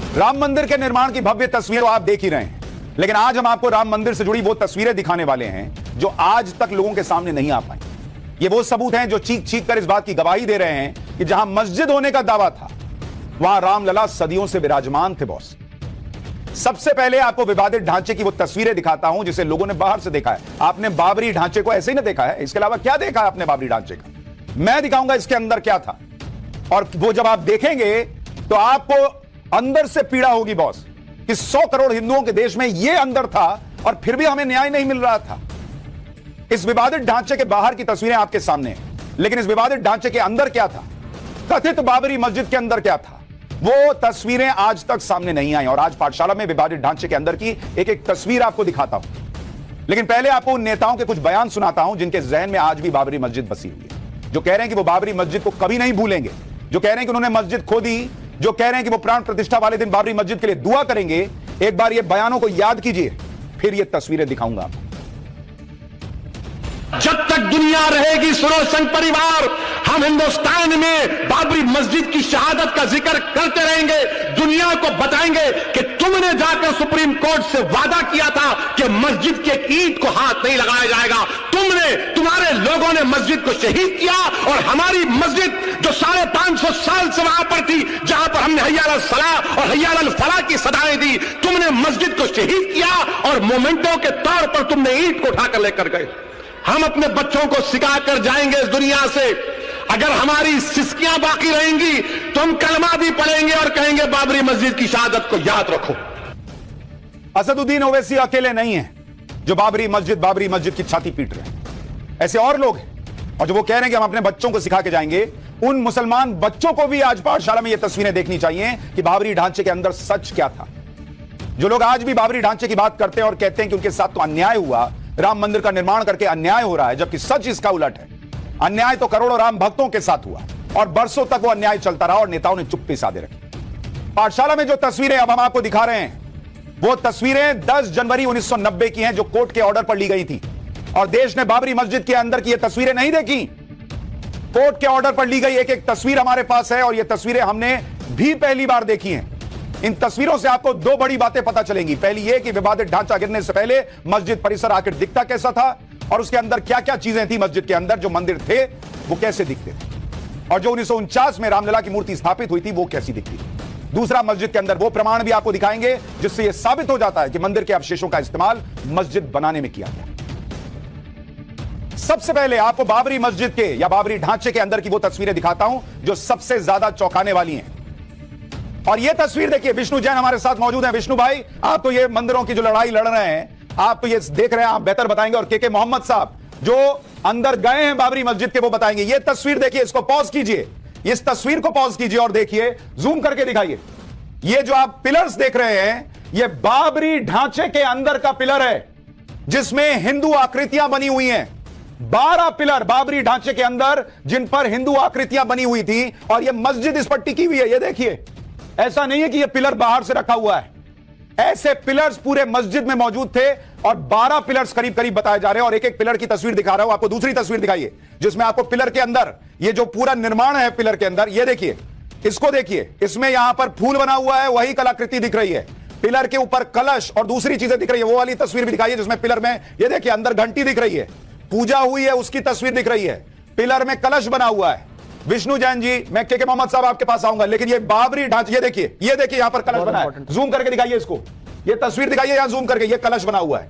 राम मंदिर के निर्माण की भव्य तस्वीर आप देख ही रहे हैं, लेकिन आज हम आपको राम मंदिर से जुड़ी वो तस्वीरें दिखाने वाले हैं जो आज तक लोगों के सामने नहीं आ पाई। ये वो सबूत हैं जो चीख चीख कर इस बात की गवाही दे रहे हैं कि जहां मस्जिद होने का दावा था, वहां रामलला सदियों से विराजमान थे। बॉस, सबसे पहले आपको विवादित ढांचे की वो तस्वीरें दिखाता हूं जिसे लोगों ने बाहर से देखा है। आपने बाबरी ढांचे को ऐसे ही ना देखा है, इसके अलावा क्या देखा है आपने बाबरी ढांचे का? मैं दिखाऊंगा इसके अंदर क्या था, और वो जब आप देखेंगे तो आपको अंदर से पीड़ा होगी बॉस, कि 100 करोड़ हिंदुओं के देश में ये अंदर था और फिर भी हमें न्याय नहीं मिल रहा था। इस विवादित ढांचे के बाहर की तस्वीरें आपके सामने हैं, लेकिन इस विवादित ढांचे के अंदर क्या था, कथित बाबरी मस्जिद के अंदर क्या था, वो तस्वीरें आज तक सामने नहीं आई। और आज पाठशाला में विवादित ढांचे के अंदर की एक एक तस्वीर आपको दिखाता हूं, लेकिन पहले आपको उन नेताओं के कुछ बयान सुनाता हूं जिनके जहन में आज भी बाबरी मस्जिद बसी हुई है, जो कह रहे हैं कि वो बाबरी मस्जिद को कभी नहीं भूलेंगे, जो कह रहे हैं कि उन्होंने मस्जिद खोदी, जो कह रहे हैं कि वो प्राण प्रतिष्ठा वाले दिन बाबरी मस्जिद के लिए दुआ करेंगे। एक बार ये बयानों को याद कीजिए, फिर ये तस्वीरें दिखाऊंगा आपको। जब तक दुनिया रहेगी सुनो संघ परिवार, हम हिंदुस्तान में बाबरी मस्जिद की शहादत का जिक्र करते रहेंगे। दुनिया को बताएंगे कि तुमने जाकर सुप्रीम कोर्ट से वादा किया था कि मस्जिद के ईंट को हाथ नहीं लगाया जाएगा। तुम्हारे लोगों ने मस्जिद को शहीद किया, और हमारी मस्जिद जो 550 साल से वहां पर थी, जहां पर हमने हैया अल सलाह और हैया अल फलाह की सदाएं दी, तुमने मस्जिद को शहीद किया और मोमेंटों के तौर पर तुमने ईंट को उठाकर लेकर गए। हम अपने बच्चों को सिखा कर जाएंगे इस दुनिया से, अगर हमारी सिस्कियां बाकी रहेंगी तो हम कलमा भी पढ़ेंगे और कहेंगे बाबरी मस्जिद की शहादत को याद रखो। असदुद्दीन ओवैसी अकेले नहीं है जो बाबरी मस्जिद की छाती पीट रहे हैं, ऐसे और लोग हैं। और जो वो कह रहे हैं कि हम अपने बच्चों को सिखा के जाएंगे, उन मुसलमान बच्चों को भी आज पाठशाला में ये तस्वीरें देखनी चाहिए कि बाबरी ढांचे के अंदर सच क्या था। जो लोग आज भी बाबरी ढांचे की बात करते हैं और कहते हैं कि उनके साथ तो अन्याय हुआ, राम मंदिर का निर्माण करके अन्याय हो रहा है, जबकि सच इसका उलट है। अन्याय तो करोड़ों राम भक्तों के साथ हुआ और बरसों तक वो अन्याय चलता रहा और नेताओं ने चुप्पी साधे रखी। पाठशाला में जो तस्वीरें अब हम आपको दिखा रहे हैं, वो तस्वीरें 10 जनवरी 1990 की हैं, जो कोर्ट के ऑर्डर पर ली गई थी। और देश ने बाबरी मस्जिद के अंदर की ये तस्वीरें नहीं देखी, कोर्ट के ऑर्डर पर ली गई एक एक तस्वीर हमारे पास है, और ये तस्वीरें हमने भी पहली बार देखी हैं। इन तस्वीरों से आपको दो बड़ी बातें पता चलेंगी। पहली ये कि विवादित ढांचा गिरने से पहले मस्जिद परिसर आखिर दिखता कैसा था, और उसके अंदर क्या क्या चीजें थी मस्जिद के अंदर, जो मंदिर थे वो कैसे दिखते थे, और जो 1949 में रामलला की मूर्ति स्थापित हुई थी वो कैसी दिखती थी। दूसरा, मस्जिद के अंदर वो प्रमाण भी आपको दिखाएंगे जिससे यह साबित हो जाता है कि मंदिर के अवशेषों का इस्तेमाल मस्जिद बनाने में किया गया। सबसे पहले आपको बाबरी मस्जिद के या बाबरी ढांचे के अंदर की वो तस्वीरें दिखाता हूं जो सबसे ज्यादा चौंकाने वाली हैं। और ये तस्वीर देखिए, विष्णु जैन हमारे साथ मौजूद हैं। विष्णु भाई, आप तो ये मंदिरों की जो लड़ाई लड़ रहे हैं, आप तो ये देख रहे हैं, आप बेहतर बताएंगे। और के मोहम्मद साहब जो अंदर गए हैं बाबरी मस्जिद के, वो बताएंगे। ये तस्वीर देखिए, इसको पॉज कीजिए, इस तस्वीर को पॉज कीजिए और देखिए, जूम करके दिखाइए। ये जो आप पिलर्स देख रहे हैं, ये बाबरी ढांचे के अंदर का पिलर है जिसमें हिंदू आकृतियां बनी हुई हैं। 12 पिलर बाबरी ढांचे के अंदर जिन पर हिंदू आकृतियां बनी हुई थी, और ये मस्जिद इस पर टिकी हुई है। ये देखिए, ऐसा नहीं है कि ये पिलर बाहर से रखा हुआ है, ऐसे पिलर्स पूरे मस्जिद में मौजूद थे, और 12 पिलर्स करीब करीब बताए जा रहे हैं। और एक एक पिलर की तस्वीर दिखा रहा हूं आपको। दूसरी तस्वीर दिखाइए जिसमें आपको पिलर के अंदर ये जो पूरा निर्माण है पिलर के अंदर, ये देखिए, इसको देखिए, इसमें यहां पर फूल बना हुआ है, वही कलाकृति दिख रही है। पिलर के ऊपर कलश और दूसरी चीजें दिख रही है। वो वाली तस्वीर भी दिखाइए जिसमें पिलर में, ये देखिए, अंदर घंटी दिख रही है, पूजा हुई है उसकी तस्वीर दिख रही है, पिलर में कलश बना हुआ है। विष्णु जैन जी, मैं के मोहम्मद साहब आपके पास आऊंगा, लेकिन ये बाबरी ढांचा, ये देखिए, यहां पर कलश बना है। जूम करके दिखाइए इसको, ये तस्वीर दिखाइए यहां जूम करके, ये कलश बना हुआ है।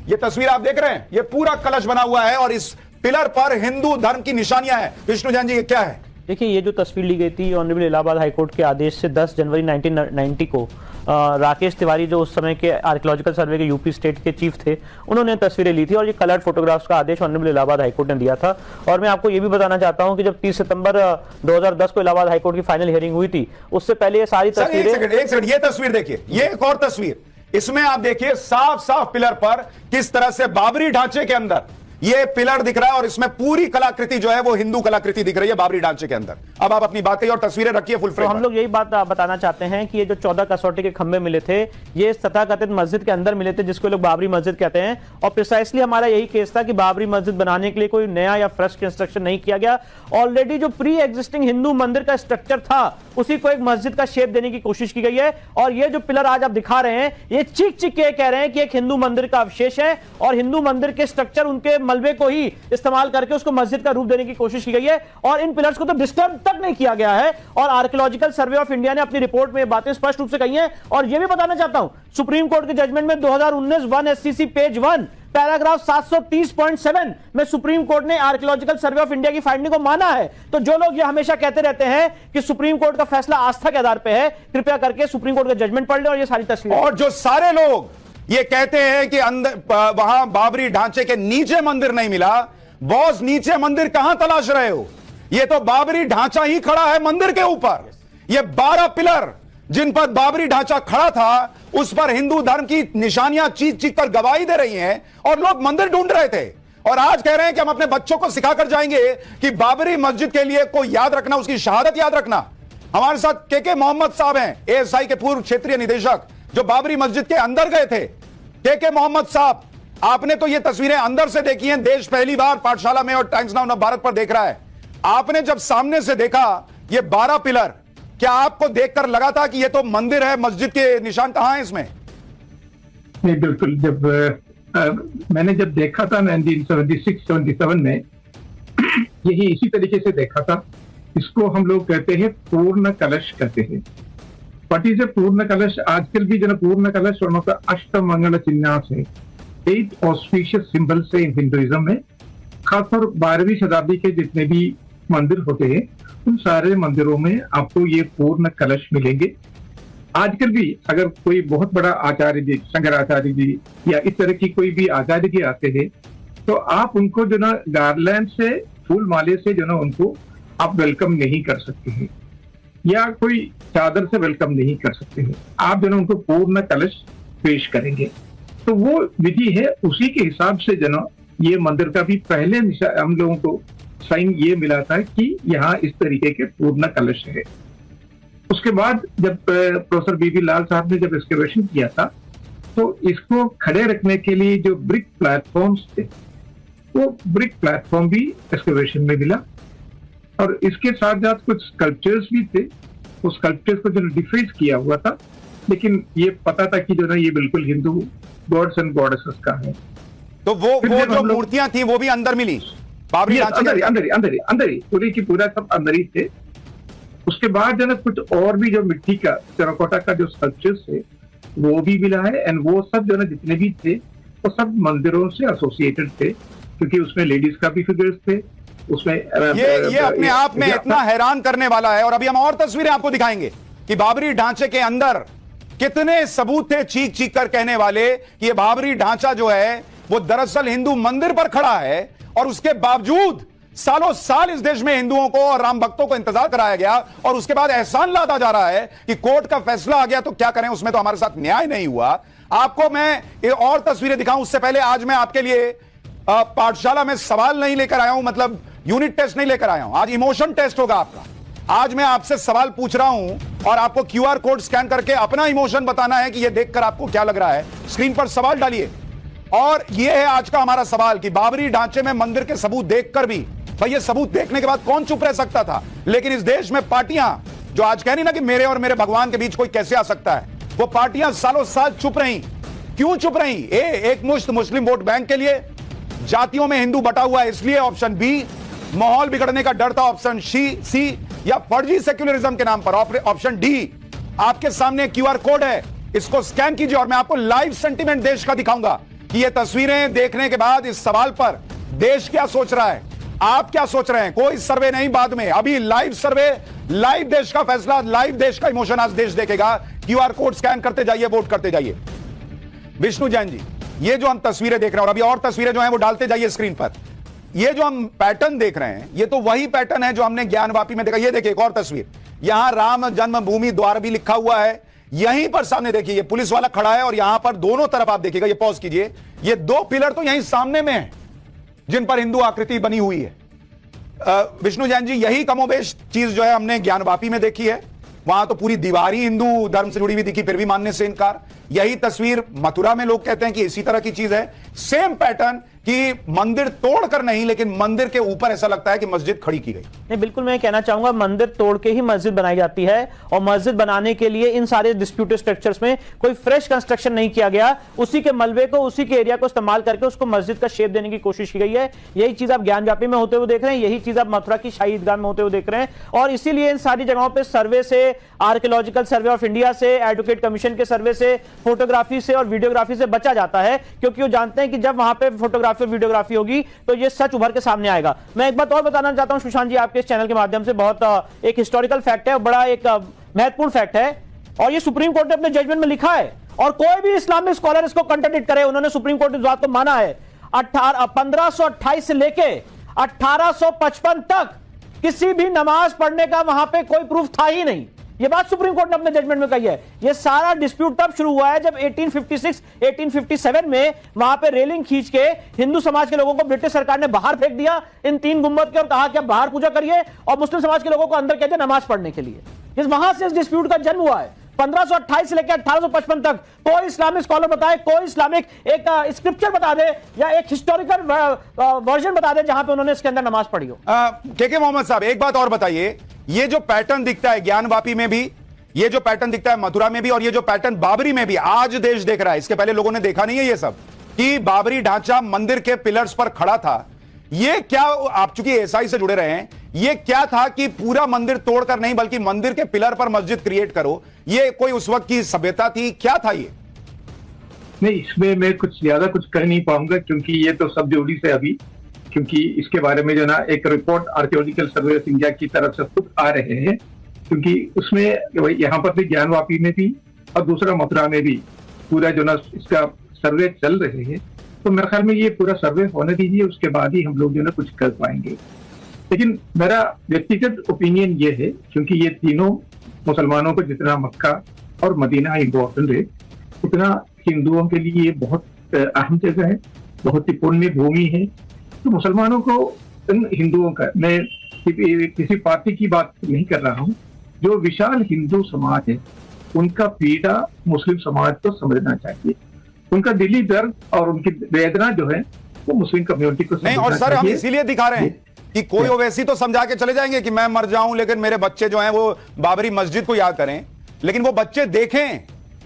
ये तस्वीर आप देख रहे हैं, ये पूरा कलश बना हुआ है, और इस पिलर पर हिंदू धर्म की निशानियां हैं। विष्णु जैन जी, ये क्या है? देखिए, ये जो तस्वीर ली गई थी ऑनरेबल इलाहाबाद हाईकोर्ट के आदेश से 10 जनवरी 1990 को, राकेश तिवारी जो उस समय के आर्कियोलॉजिकल सर्वे के यूपी स्टेट के चीफ थे, उन्होंने तस्वीरें ली थी, और ये कलर्ड फोटोग्राफ्स का आदेश ऑनरेबल इलाहाबाद हाईकोर्ट ने दिया था। और मैं आपको ये भी बताना चाहता हूं कि जब 30 सितंबर 2010 को इलाहाबाद हाईकोर्ट की फाइनल हियरिंग हुई थी, उससे पहले ये सारी तस्वीरें। एक सेकंड, ये तस्वीर देखिए, ये एक और तस्वीर, इसमें आप देखिए साफ साफ पिलर पर किस तरह से बाबरी ढांचे के अंदर ये पिलर दिख रहा है और इसमें पूरी कलाकृति जो है वो हिंदू कलाकृति दिख रही है बाबरी ढांचे के अंदर। अब आप अपनी बातें और तस्वीरें रखिए फुल तो फ्रेम। हम लोग यही बात बताना चाहते हैं कि ये जो 14 कसौटी के खंभे मिले थे ये तथाकथित मस्जिद के अंदर मिले थे जिसको लोग बाबरी मस्जिद कहते हैं, और प्रिसाइसली हमारा यही केस था कि बाबरी मस्जिद बनाने के लिए कोई नया या फ्रेश कंस्ट्रक्शन नहीं किया गया। ऑलरेडी जो प्री एग्जिस्टिंग हिंदू मंदिर का स्ट्रक्चर था उसी को एक मस्जिद का शेप देने की कोशिश की गई है। और ये जो पिलर आज आप दिखा रहे हैं ये चीख चीख के कह रहे हैं कि एक हिंदू मंदिर का अवशेष है और हिंदू मंदिर के स्ट्रक्चर उनके मलबे को ही इस्तेमाल करके उसको मस्जिद का रूप देने की कोशिश की गई है। और इन पिलर्स को तो डिस्टर्ब तक नहीं किया गया है और आर्कियोलॉजिकल सर्वे ऑफ इंडिया ने अपनी रिपोर्ट में बातें स्पष्ट रूप से कही हैं। और यह भी बताना चाहता हूं सुप्रीम कोर्ट के जजमेंट में 2019 1 SCC पेज 1 पैराग्राफ 730.7 में सुप्रीम कोर्ट ने आर्कियोलॉजिकल सर्वे ऑफ इंडिया की फाइंडिंग को माना है। तो जो लोग ये हमेशा कहते रहते हैं कि सुप्रीम कोर्ट का फैसला आस्था के आधार पर है, कृपया करके सुप्रीम कोर्ट का जजमेंट पढ़ लें और ये सारी तस्वीरें। और जो सारे लोग ये कहते हैं कि अंदर वहां बाबरी ढांचे के नीचे मंदिर नहीं मिला, बॉस नीचे मंदिर कहां तलाश रहे हो? ये तो बाबरी ढांचा ही खड़ा है मंदिर के ऊपर। ये 12 पिलर जिन पर बाबरी ढांचा खड़ा था उस पर हिंदू धर्म की निशानियां चीख चीख कर गवाही दे रही हैं और लोग मंदिर ढूंढ रहे थे और आज कह रहे हैं कि हम अपने बच्चों को सिखाकर जाएंगे कि बाबरी मस्जिद के लिए को याद रखना, उसकी शहादत याद रखना। हमारे साथ के मोहम्मद साहब हैं, ASI के पूर्व क्षेत्रीय निदेशक, जो बाबरी मस्जिद के अंदर गए थे। के मोहम्मद साहब, आपने तो ये तस्वीरें अंदर से देखी हैं, देश पहली बार पाठशाला में और टाइम्स नाउ भारत पर देख रहा है। आपने जब सामने से देखा ये 12 पिलर, क्या आपको देखकर लगा था कि ये तो मंदिर है, मस्जिद के निशान कहां हैं इसमें? नहीं, बिल्कुल। जब मैंने जब देखा था 1976-77 में यही इसी तरीके से देखा था। इसको हम लोग कहते हैं पूर्ण कलश कहते हैं। व्हाट इज ए पूर्ण कलश? आजकल भी जो पूर्ण कलश और अष्टमंगल चिन्ह से 8 ऑस्पिशियस सिंबल से हिंदुइज्म में, खासतौर 12वीं शताब्दी के जितने भी मंदिर होते हैं उन सारे मंदिरों में आपको ये पूर्ण कलश मिलेंगे। आजकल भी अगर कोई बहुत बड़ा आचार्य जी, शंकराचार्य जी या इस तरह की कोई भी आचार्य जी आते हैं तो आप उनको जो ना गार्लैंड से, फूल माले से जो ना उनको आप वेलकम नहीं कर सकते हैं या कोई चादर से वेलकम नहीं कर सकते हैं। आप जो ना उनको पूर्ण कलश पेश करेंगे। तो वो विधि है, उसी के हिसाब से जो ना ये मंदिर का भी पहले हम लोगों को साइन ये मिला था कि यहाँ इस तरीके के पूर्ण कलश है। उसके बाद जब प्रोफेसर बीबी लाल साहब ने जब एक्सकवेशन किया था तो इसको खड़े रखने के लिए जो ब्रिक प्लेटफॉर्म्स थे वो ब्रिक प्लेटफॉर्म भी एक्सकवेशन में मिला और इसके साथ साथ कुछ स्कल्पचर्स भी थे। उस स्कल्पचर्स को जो डिफेस किया हुआ था, लेकिन ये पता था कि जो ना ये बिल्कुल हिंदू गॉड्स एंड गॉडेसेस का है। तो वो जो मूर्तियां थी वो भी अंदर मिली बाबरी ढांचे अंदर ही पूरी की पूरा सब अंदर ही थे। उसके बाद जो ना कुछ और भी जो मिट्टी का टेराकोटा का जो स्कल्पचर्स थे वो भी मिला है एंड वो सब जो ना जितने भी थे वो सब मंदिरों से एसोसिएटेड थे क्योंकि उसमें लेडीज का भी फिगर्स थे उसमें। ये अपने आप में इतना हैरान करने वाला है। और अभी हम और तस्वीरें आपको दिखाएंगे कि बाबरी ढांचे के अंदर कितने सबूत थे चीख चीख कर कहने वाले कि ये बाबरी ढांचा जो है वो दरअसल हिंदू मंदिर पर खड़ा है और उसके बावजूद सालों साल इस देश में हिंदुओं को और राम भक्तों को इंतजार कराया गया और उसके बाद एहसान लादा जा रहा है कि कोर्ट का फैसला आ गया तो क्या करें, उसमें तो हमारे साथ न्याय नहीं हुआ। आपको मैं ये और तस्वीरें दिखाऊं उससे पहले आज मैं आपके लिए पाठशाला में सवाल नहीं लेकर आया हूं, मतलब यूनिट टेस्ट नहीं लेकर आया हूं, आज इमोशन टेस्ट होगा आपका। आज मैं आपसे सवाल पूछ रहा हूं और आपको QR कोड स्कैन करके अपना इमोशन बताना है कि यह देखकर आपको क्या लग रहा है। स्क्रीन पर सवाल डालिए और यह है आज का हमारा सवाल कि बाबरी ढांचे में मंदिर के सबूत देखकर भी, भाई ये सबूत देखने के बाद कौन चुप रह सकता था? लेकिन इस देश में पार्टियां जो आज कह रही ना कि मेरे और मेरे भगवान के बीच कोई कैसे आ सकता है, वो पार्टियां सालों साल चुप रही। क्यों चुप रही? एक मुश्त मुस्लिम वोट बैंक के लिए, जातियों में हिंदू बटा हुआ है इसलिए ऑप्शन बी, माहौल बिगड़ने का डर था ऑप्शन सी, या फर्जी सेक्युलरिज्म के नाम पर ऑप्शन डी। आपके सामने QR कोड है, इसको स्कैन कीजिए और मैं आपको लाइव सेंटीमेंट देश का दिखाऊंगा कि ये तस्वीरें देखने के बाद इस सवाल पर देश क्या सोच रहा है, आप क्या सोच रहे हैं। कोई सर्वे नहीं बाद में, अभी लाइव सर्वे, लाइव देश का फैसला, लाइव देश का इमोशन आज देश देखेगा। QR कोड स्कैन करते जाइए, वोट करते जाइए। विष्णु जैन जी, ये जो हम तस्वीरें देख रहे हैं और अभी और तस्वीरें जो हैं वो डालते जाइए स्क्रीन पर, ये जो हम पैटर्न देख रहे हैं ये तो वही पैटर्न है जो हमने ज्ञानवापी में देखा। ये देखिए एक और तस्वीर, यहां राम जन्मभूमि द्वार भी लिखा हुआ है, यहीं पर सामने देखिए ये पुलिस वाला खड़ा है और यहां पर दोनों तरफ आप देखिएगा, ये पॉज कीजिए, ये 2 पिलर तो यहीं सामने में है, जिन पर हिंदू आकृति बनी हुई है। विष्णु जैन जी, यही कमोबेश चीज जो है हमने ज्ञानवापी में देखी है। वहां तो पूरी दीवार ही हिंदू धर्म से जुड़ी हुई दिखी, फिर भी मानने से इनकार। यही तस्वीर मथुरा में लोग कहते हैं कि इसी तरह की चीज है, सेम पैटर्न कि मंदिर तोड़कर नहीं, लेकिन मंदिर के ऊपर ऐसा लगता है कि मस्जिद खड़ी की गई। नहीं, बिल्कुल मैं कहना चाहूंगा मंदिर तोड़ के ही मस्जिद बनाई जाती है, और मस्जिद बनाने के लिए इन सारे डिस्प्यूटेड स्ट्रक्चर्स में कोई फ्रेश कंस्ट्रक्शन नहीं किया गया। उसी के मलबे को, उसी के एरिया को इस्तेमाल करके उसको मस्जिद का शेप देने की कोशिश की गई है। यही चीज आप ज्ञानव्यापी में होते हुए देख रहे हैं, यही चीज आप मथुरा की शाही ईदगाह में होते हुए देख रहे हैं। और इसीलिए इन सारी जगहों पर सर्वे से, आर्कियोलॉजिकल सर्वे ऑफ इंडिया से, एडवोकेट कमीशन के सर्वे से, फोटोग्राफी से और वीडियोग्राफी से बचा जाता है, क्योंकि वो जानते हैं कि जब वहां पे फोटोग्राफी और वीडियोग्राफी होगी तो ये सच उभर के सामने आएगा। मैं एक बात और बताना चाहता हूं सुशांत जी, आपके इस चैनल के माध्यम से, बहुत एक हिस्टोरिकल फैक्ट है, बड़ा एक महत्वपूर्ण फैक्ट है, और ये सुप्रीम कोर्ट ने अपने जजमेंट में लिखा है, और कोई भी इस्लामिक स्कॉलर इसको कंट्राडिक्ट करे, उन्होंने सुप्रीम कोर्ट की बात को माना है। 1528 से लेके 1855 तक किसी भी नमाज पढ़ने का वहां पे कोई प्रूफ था ही नहीं। ये बात सुप्रीम कोर्ट ने अपने जजमेंट में कही है। ये सारा डिस्प्यूट तब शुरू हुआ है जब 1856, 1857 में वहां पे रेलिंग खींच के हिंदू समाज के लोगों को ब्रिटिश सरकार ने बाहर फेंक दिया इन 3 गुंबद के, और कहा कि आप बाहर पूजा करिए, और मुस्लिम समाज के लोगों को अंदर कहते नमाज पढ़ने के लिए। इस वहां से इस डिस्प्यूट का जन्म हुआ है। 1528 से लेकर 1855 तक कोई इस्लामिक स्कॉलर बताए, कोई इस्लामिक एक स्क्रिप्चर बता दे या एक हिस्टोरिकल वर्जन बता दे जहां पे उन्होंने इसके अंदर नमाज पढ़ी हो। के मोहम्मद साहब, एक बात और बताइए, ये जो पैटर्न दिखता है ज्ञानवापी में भी, ये जो पैटर्न दिखता है मथुरा में भी, और ये जो पैटर्न बाबरी में भी आज देश देख रहा है, इसके पहले लोगों ने देखा नहीं है ये सब, कि बाबरी ढांचा मंदिर के पिलर्स पर खड़ा था। ये क्या, आप चूंकि एसआई से जुड़े रहे हैं, ये क्या था कि पूरा मंदिर तोड़कर नहीं बल्कि मंदिर के पिलर पर मस्जिद क्रिएट करो, ये कोई उस वक्त की सभ्यता थी, क्या था ये? नहीं, इसमें मैं कुछ ज्यादा कुछ कह नहीं पाऊंगा, क्योंकि ये तो सब जोड़ी से अभी, क्योंकि इसके बारे में जो ना एक report archaeological survey of India की तरफ से खुद आ रहे हैं, क्योंकि उसमें यहाँ पर भी ज्ञानवापी में भी और दूसरा मथुरा में भी पूरा जो ना इसका सर्वे चल रहे हैं। तो मेरे ख्याल में ये पूरा सर्वे होने दीजिए, उसके बाद ही हम लोग जो ना कुछ कर पाएंगे। लेकिन मेरा व्यक्तिगत ओपिनियन ये है, क्योंकि ये तीनों मुसलमानों को जितना मक्का और मदीना इम्पोर्टेंट है, उतना हिंदुओं के लिए ये बहुत अहम जगह है, बहुत ही पुण्य भूमि है। तो मुसलमानों को, हिंदुओं का, मैं किसी पार्टी की बात नहीं कर रहा हूँ, जो विशाल हिंदू समाज है उनका पीड़ा मुस्लिम समाज को समझना चाहिए। उनका दिली दर्द और उनकी वेदना जो है वो मुस्लिम कम्युनिटी को नहीं। और सर, हम इसीलिए दिखा रहे हैं कि कोई ओवैसी तो समझा के चले जाएंगे कि मैं मर जाऊं, लेकिन मेरे बच्चे जो हैं वो बाबरी मस्जिद को याद करें। लेकिन वो बच्चे देखें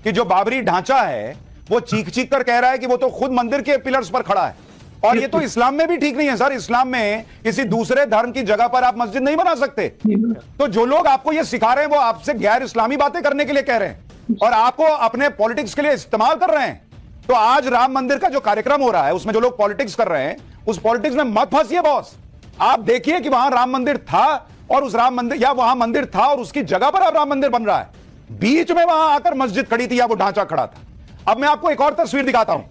कि जो बाबरी ढांचा है वो चीख चीख कर कह रहा है कि वो तो खुद मंदिर के पिलर्स पर खड़ा है। और ये तो इस्लाम में भी ठीक नहीं है सर। इस्लाम में किसी दूसरे धर्म की जगह पर आप मस्जिद नहीं बना सकते। तो जो लोग आपको ये सिखा रहे हैं वो आपसे गैर इस्लामी बातें करने के लिए कह रहे हैं और आपको अपने पॉलिटिक्स के लिए इस्तेमाल कर रहे हैं। तो आज राम मंदिर का जो कार्यक्रम हो रहा है उसमें जो लोग पॉलिटिक्स कर रहे हैं, उस पॉलिटिक्स में मत फंसिए बॉस। आप देखिए कि वहां राम मंदिर था और उस राम मंदिर, या वहां मंदिर था और उसकी जगह पर अब राम मंदिर बन रहा है। बीच में वहां आकर मस्जिद खड़ी थी या वो ढांचा खड़ा था। अब मैं आपको एक और तस्वीर दिखाता हूं।